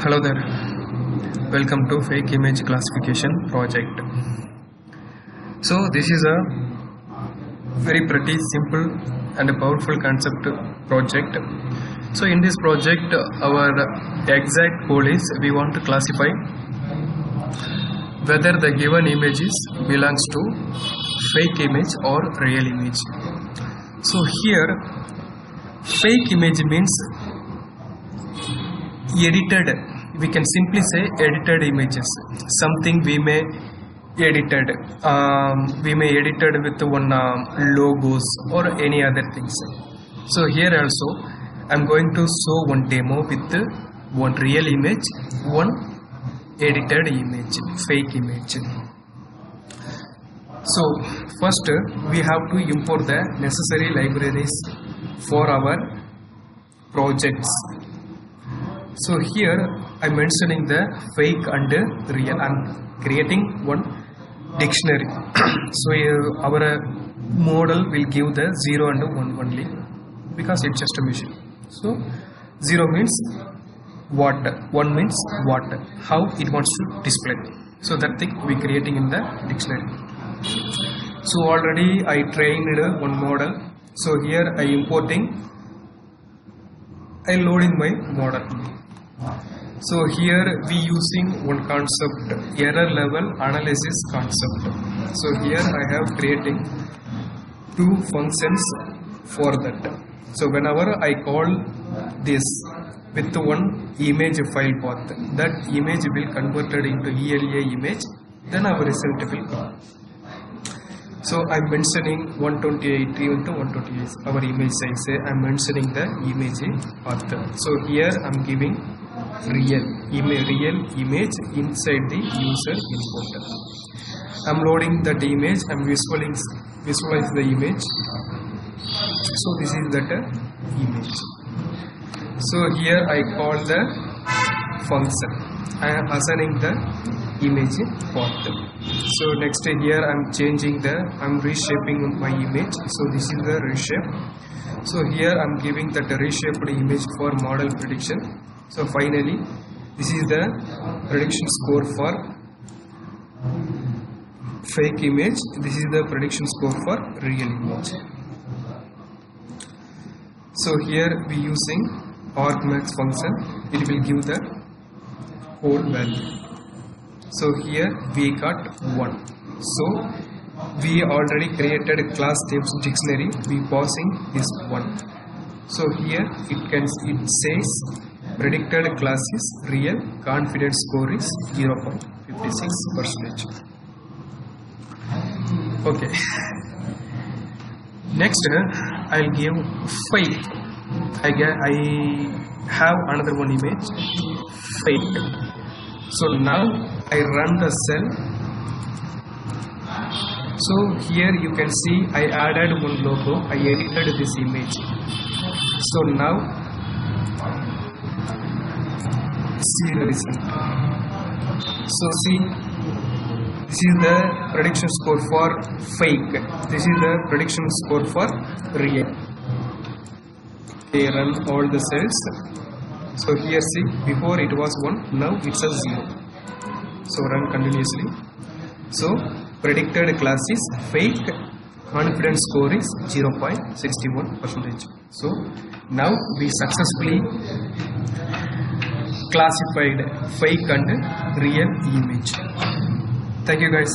Hello there, welcome to fake image classification project. So this is a very pretty simple and a powerful concept project. So in this project our exact goal is we want to classify whether the given images belongs to fake image or real image. So here fake image means edited, we can simply say edited images, something we may edited with one logos or any other things. So here also I'm going to show one demo with one real image, one edited image, fake image. So first we have to import the necessary libraries for our projects. So here I'm mentioning the fake and real. I'm creating one dictionary. So our model will give the 0 and 1 only because it's just a machine. So 0 means what, 1 means what, how it wants to display. So that thing we creating in the dictionary. So already I trained one model. So here I loading my model. So here we using one concept, error level analysis concept. So here I have creating two functions for that. So whenever I call this with one image file path, that image will converted into ELA image, then our result will come. So I'm mentioning 128 into 128 our image size. I'm mentioning the image path. So here I'm giving real image inside the user input. I'm loading that image. I'm visualize the image. So this is that image. So here I call the function. I am assigning the image path. So next here I'm reshaping my image. So this is the reshape. So here I'm giving that reshaped image for model prediction. So finally this is the prediction score for fake image. This is the prediction score for real image. So here we using argmax function. It will give the code value. So here we got 1. So we already created a class types dictionary. We passing this 1. So here it says predicted class is real, confidence score is 0.56%. Okay. Next I'll give fake. I have another one image, fake. So now I run the cell. So here you can see I added one logo, I edited this image. So now see the result. So see, this is the prediction score for fake. This is the prediction score for real. Okay, run all the cells. So here see, before it was 1, now it's a 0. So run continuously. So predicted class is fake, confidence score is 0.61%. So now we successfully classified fake and real image. Thank you guys.